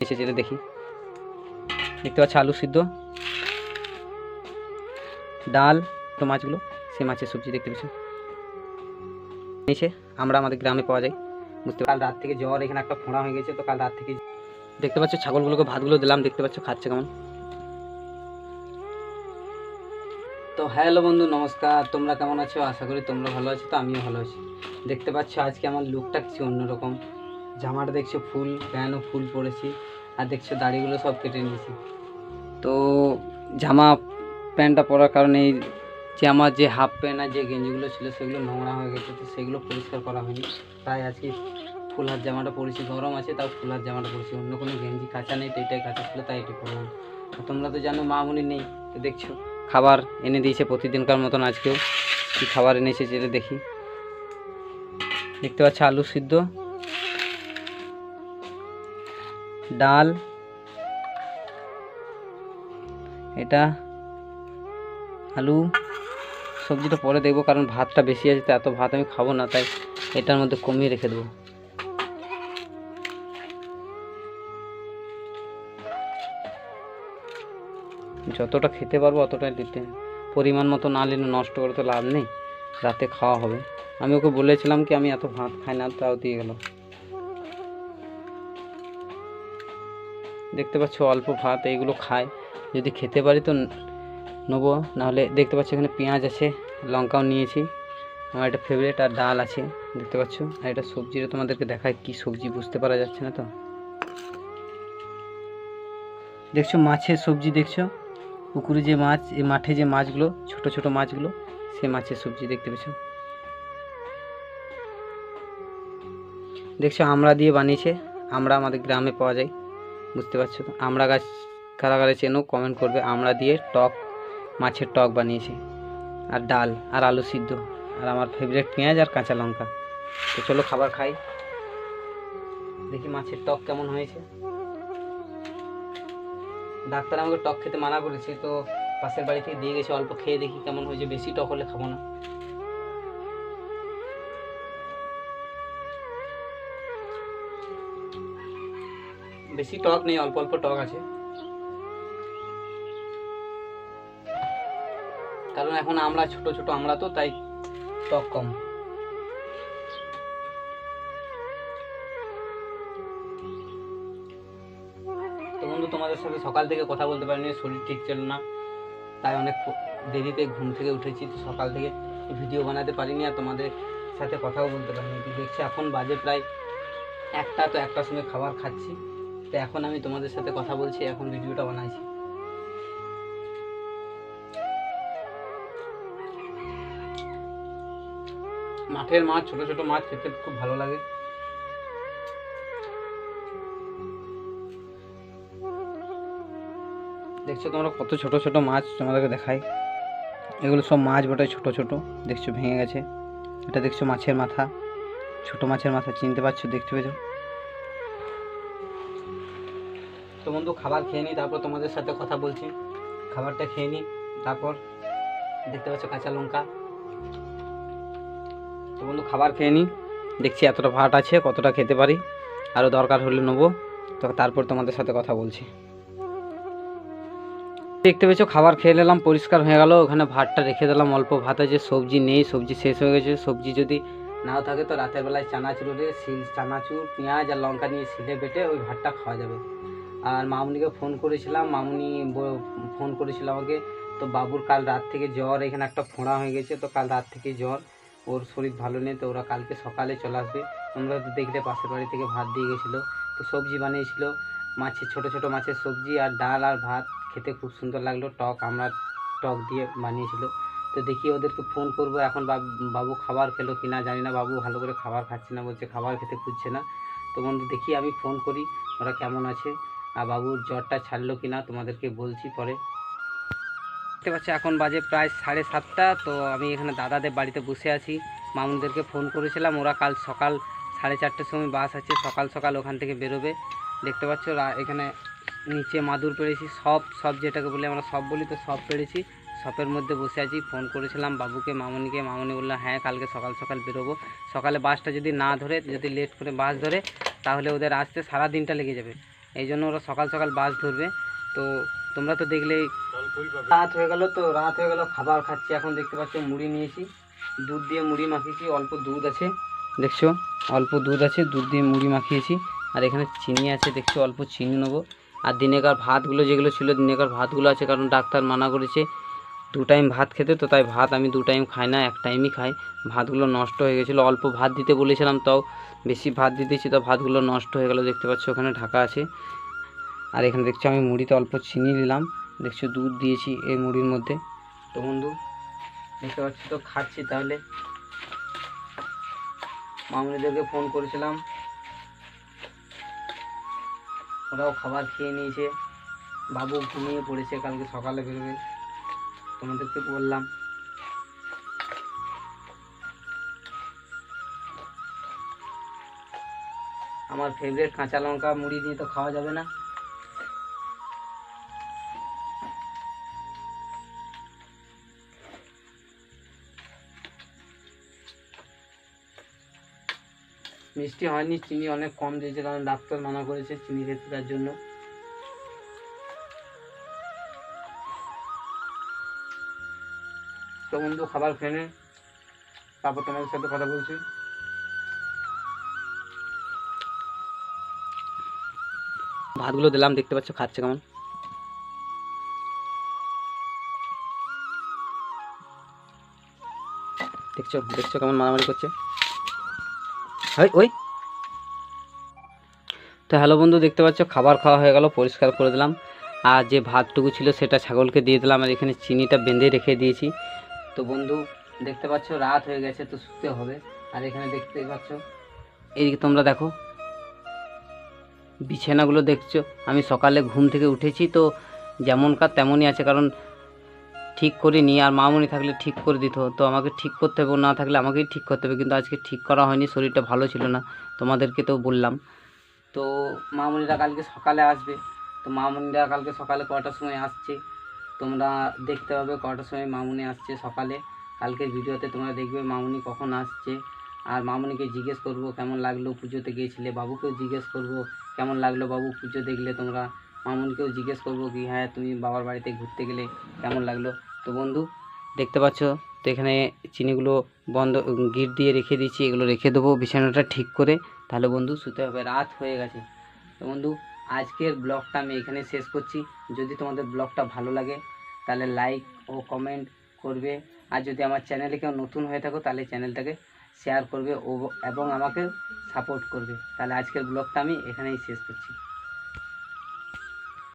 এসে যেটা দেখি, দেখতে পাচ্ছ আলু সিদ্ধ, ডাল, তো মাছগুলো সেই মাছের সবজি দেখতে পাচ্ছ। নিচে আমরা আমাদের গ্রামে পাওয়া যায়, বুঝতে কাল রাত থেকে জ্বর, এখানে একটা ফোঁড়া হয়ে গেছে। তো কাল রাত থেকে দেখতে পাচ্ছ ছাগলগুলোকে ভাতগুলো দিলাম, দেখতে পাচ্ছ খাচ্ছে কেমন। তো হ্যালো বন্ধু, নমস্কার। তোমরা কেমন আছো? আশা করি তোমরা ভালো আছো। তো আমিও ভালো আছি। দেখতে পাচ্ছ আজকে আমার লুকটা কিছু অন্যরকম। জামাটা দেখছো ফুল, প্যান্টও ফুল পরেছি, আর দেখছো দাড়িগুলো সব কেটে নিয়েছি। তো জামা প্যান্টটা পরার কারণে এই যে আমার যে হাফ প্যান্ট আর যে গেঞ্জিগুলো ছিল সেগুলো নোংরা হয়ে গেছে, তো সেগুলো পরিষ্কার করা হয়নি। তাই আজকে ফুল হাত জামাটা পরেছি, গরম আছে তাও ফুল হাত জামাটা পরেছি। অন্য কোনো গেঞ্জি কাঁচা নেই, তো এটাই কাঁচা ছিল তাই এটি পরলাম। তোমরা তো জানো মামুনি নেই, তো দেখছো খাবার এনে দিয়েছে প্রতিদিনকার মতন। আজকেও কী খাবার এনেছে যেটা দেখি, দেখতে পাচ্ছ আলু সিদ্ধ, ডাল, এটা আলু সবজিটা পরে দেখবো, কারণ ভাতটা বেশি আছে তো এত ভাত আমি খাবো না, তাই এটার মধ্যে কমিয়ে রেখে দেবো। যতটা খেতে পারবো অতটাই দিতে, পরিমাণ মতো না নিলে নষ্ট করে তো লাভ নেই, রাতে খাওয়া হবে। আমি ওকে বলেছিলাম কি আমি এত ভাত খাই না, তাও দিয়ে গেল। দেখতে পাচ্ছ অল্প ভাত, এইগুলো খাই, যদি খেতে পারি তো নেবো, নাহলে দেখতে পাচ্ছ এখানে পেঁয়াজ আছে, লঙ্কাও নিয়েছি, আমার একটা ফেভারিট, আর ডাল আছে দেখতে পাচ্ছ। আর এটা সবজিটা তোমাদেরকে দেখায়, কি সবজি বুঝতে পারা যাচ্ছে না তো। দেখছো মাছের সবজি, দেখছো পুকুরে যে মাছ, এই মাঠে যে মাছগুলো, ছোট ছোট মাছগুলো, সে মাছের সবজি দেখতে পেয়েছ। দেখছো আমরা দিয়ে বানিয়েছে, আমরা আমাদের গ্রামে পাওয়া যায়, বুঝতে পারছো তো। আমরা গাছ কারা কারা চেনো কমেন্ট করবে। আমরা দিয়ে টক, মাছের টক বানিয়েছি, আর ডাল আর আলু সিদ্ধ, আর আমার ফেভারিট পেঁয়াজ আর কাঁচা লঙ্কা। তো চলো খাবার খাই, দেখি মাছের টক কেমন হয়েছে। ডাক্তার আমাকে টক খেতে মানা করেছে, তো পাশের বাড়ি থেকে দিয়ে গেছে, অল্প খেয়ে দেখি কেমন হয়েছে। বেশি টক হলে খাবো না। বেশি টক নেই, অল্প অল্প টক আছে, কারণ এখন আমরা ছোট ছোট আমরা তো, তাই টক কম। তো বন্ধু তোমাদের সাথে সকাল থেকে কথা বলতে পারিনি, শরীর ঠিক ছিল না, তাই অনেক দেরিতে ঘুম থেকে উঠেছি। তো সকাল থেকে ভিডিও বানাতে পারিনি, আর তোমাদের সাথে কথাও বলতে পারিনি। তো দেখছি এখন বাজে প্রায় একটা, তো একটার সময় খাবার খাচ্ছি। তো এখন আমি তোমাদের সাথে কথা বলছি, এখন ভিডিওটা বানাইছি। মাঠের মাছ, ছোট ছোট মাছ খেতে খুব ভালো লাগে। দেখছো তোমরা কত ছোট ছোট মাছ, তোমাদেরকে দেখাই। এগুলো সব মাছ বটে, ছোট ছোট, দেখছো ভেঙে গেছে। এটা দেখছো মাছের মাথা, ছোট মাছের মাথা, চিনতে পারছো, দেখতে পেয়েছো। তো বন্ধু খাবার খেয়ে নিই, তারপর তোমাদের সাথে কথা বলছি। খাবারটা খেয়ে নিই, তারপর দেখতে পাচ্ছ কাঁচা লঙ্কা। তো বন্ধু খাবার খেয়ে নিই, দেখছি এতটা ভাত আছে কতটা খেতে পারি, আরও দরকার হলে নেবো। তো তারপর তোমাদের সাথে কথা বলছি। দেখতে পেয়েছো খাবার খেয়ে নিলাম, পরিষ্কার হয়ে গেল। ওখানে ভাতটা রেখে দিলাম, অল্প ভাত আছে, সবজি নেই, সবজি শেষ হয়ে গেছে। সবজি যদি নাও থাকে তো রাতের বেলায় চানাচুরে চানাচুর, পেঁয়াজ আর লঙ্কা নিয়ে সিলে বেটে ওই ভাতটা খাওয়া যাবে। আর মামুনিকে ফোন করেছিলাম, মামুনি ফোন করেছিল আমাকে। তো বাবুর কাল রাত থেকে জ্বর, এখানে একটা ফোঁড়া হয়ে গেছে, তো কাল রাত থেকে জ্বর, ওর শরীর ভালো নেই। তো ওরা কালকে সকালে চলে আসবে। তোমরা তো দেখলে পাশের বাড়ি থেকে ভাত দিয়ে গেছিলো। তো সবজি বানিয়েছিল, মাছের ছোট ছোট মাছের সবজি, আর ডাল আর ভাত, খেতে খুব সুন্দর লাগলো। টক আমরা টক দিয়ে বানিয়েছিল। তো দেখি ওদেরকে ফোন করব এখন। বাবু খাবার খেলো কি না জানি না, বাবু ভালো করে খাবার খাচ্ছে না, বলছে খাবার খেতে খুঁজছে না। তো বন্ধু দেখি আমি ফোন করি ওরা কেমন আছে, আর বাবুর জ্বরটা ছাড়লো কি না তোমাদেরকে বলছি পরে। দেখতে পাচ্ছি এখন বাজে প্রায় 7:30। তো আমি এখানে দাদাদের বাড়িতে বসে আছি। মামুনদেরকে ফোন করেছিলাম, ওরা কাল সকাল 4:30টার সময় বাস আছে, সকাল সকাল ওখান থেকে বেরোবে। দেখতে পাচ্ছ এখানে নিচে মাদুর পেড়েছি, সব যেটাকে বলি আমরা সব বলি, তো সব পেড়েছি, সপের মধ্যে বসে আছি। ফোন করেছিলাম বাবুকে, মামুনিকে, মামুনি বললো হ্যাঁ কালকে সকাল সকাল বেরোবো। সকালে বাসটা যদি না ধরে, যদি লেট করে বাস ধরে, তাহলে ওদের আসতে সারা দিনটা লেগে যাবে। এই জন্য ওরা সকাল সকাল বাস ধরবে। তো তোমরা তো দেখলেই রাত হয়ে গেল, তো রাত হয়ে গেল, খাবার খাচ্ছি। এখন দেখতে পাচ্ছ মুড়ি নিয়েছি, দুধ দিয়ে মুড়ি মাখিয়েছি, অল্প দুধ আছে দেখছো, অল্প দুধ আছে, দুধ দিয়ে মুড়ি মাখিয়েছি। আর এখানে চিনি আছে দেখছো, অল্প চিনি নেবো। আর দিনেকার ভাতগুলো যেগুলো ছিল, দিনেকার ভাতগুলো আছে, কারণ ডাক্তার মানা করেছে 2 টাইম ভাত খেতে। তো তাই ভাত আমি 2 টাইম খাই না, 1 টাইমই খাই। ভাতগুলো নষ্ট হয়ে গেছিলো, অল্প ভাত দিতে বলেছিলাম, তাও বেশি ভাত দিতেছি, তো ভাতগুলো নষ্ট হয়ে গেল। দেখতে পাচ্ছ ওখানে ঢাকা আছে। আর এখানে দেখছো আমি মুড়িতে অল্প চিনি নিলাম, দেখছো দুধ দিয়েছি এই মুড়ির মধ্যে। তো বন্ধু দেখতে পাচ্ছি, তো খাচ্ছি। তাহলে মামুনিদেরকে ফোন করেছিলাম, ওরাও খাবার খেয়ে নিয়েছে। বাবু ঘুমিয়ে পড়েছে, কালকে সকালে বেরোবে, তোমাদেরকে বললাম। আমার ফেভারিট কাঁচা লঙ্কা মুড়ি দিয়ে তো খাওয়া যাবে না। মিষ্টি হয়নি, চিনি অনেক কম দিয়েছে, কারণ ডাক্তার মানা করেছে চিনি খেতে, তার জন্য। তো বন্ধু খাবার খেয়ে নে, তারপর তোমাদের সাথে কথা বলছি। ভাতগুলো দিলাম, দেখতে পাচ্ছ খাচ্ছে কেমন। দেখছো দেখছো কেমন মারামারি করছে। ওই তো হ্যালো বন্ধু, দেখতে পাচ্ছ খাবার খাওয়া হয়ে গেল, পরিষ্কার করে দিলাম। আর যে ভাতটুকু ছিল সেটা ছাগলকে দিয়ে দিলাম। আর এখানে চিনিটা বেঁধে রেখে দিয়েছি। তো বন্ধু দেখতে পাচ্ছ রাত হয়ে গেছে, তো শুতে হবে। আর এখানে দেখতে পাচ্ছ, এইদিকে তোমরা দেখো বিছানাগুলো দেখছো। আমি সকালে ঘুম থেকে উঠেছি, তো যেমনকার তেমনই আছে, কারণ ঠিক করে নিয়ে, আর মামুনি থাকলে ঠিক করে দিত। তো আমাকে ঠিক করতে হবে, না থাকলে আমাকেই ঠিক করতে হবে। কিন্তু আজকে ঠিক করা হয়নি, শরীরটা ভালো ছিল না, তোমাদেরকে তো বললাম। তো মামুনিরা কালকে সকালে আসবে। তো মামুনিরা কালকে সকালে কটার সময় আসছে তোমরা দেখতে পাবে, কটার সময় মামুনি আসছে সকালে। কালকের ভিডিওতে তোমরা দেখবে মামুনি কখন আসছে। আর মামুনিকে জিজ্ঞেস করব কেমন লাগলো পুজোতে গিয়েছিলে, বাবুকেও জিজ্ঞেস করব কেমন লাগলো বাবু পুজো দেখলে তোমরা। মামুনিকেও জিজ্ঞেস করবো কি হ্যাঁ তুমি বাবার বাড়িতে ঘুরতে গেলে কেমন লাগলো। তো বন্ধু দেখতে পাচ্ছ, তো এখানে চিনিগুলো বন্ধ গিট দিয়ে রেখে দিচ্ছি, এগুলো রেখে দেবো বিছানাটা ঠিক করে। তাহলে বন্ধু শুতে হবে, রাত হয়ে গেছে। তো বন্ধু আজকের ব্লগটা আমি এখানে শেষ করছি। যদি তোমাদের ব্লগটা ভালো লাগে তাহলে লাইক ও কমেন্ট করবে। আর যদি আমার চ্যানেলে কেউ নতুন হয়ে থাকো তাহলে চ্যানেলটাকে শেয়ার করবে এবং আমাকে সাপোর্ট করবে। তাহলে আজকের ব্লগটা আমি এখানেই শেষ করছি।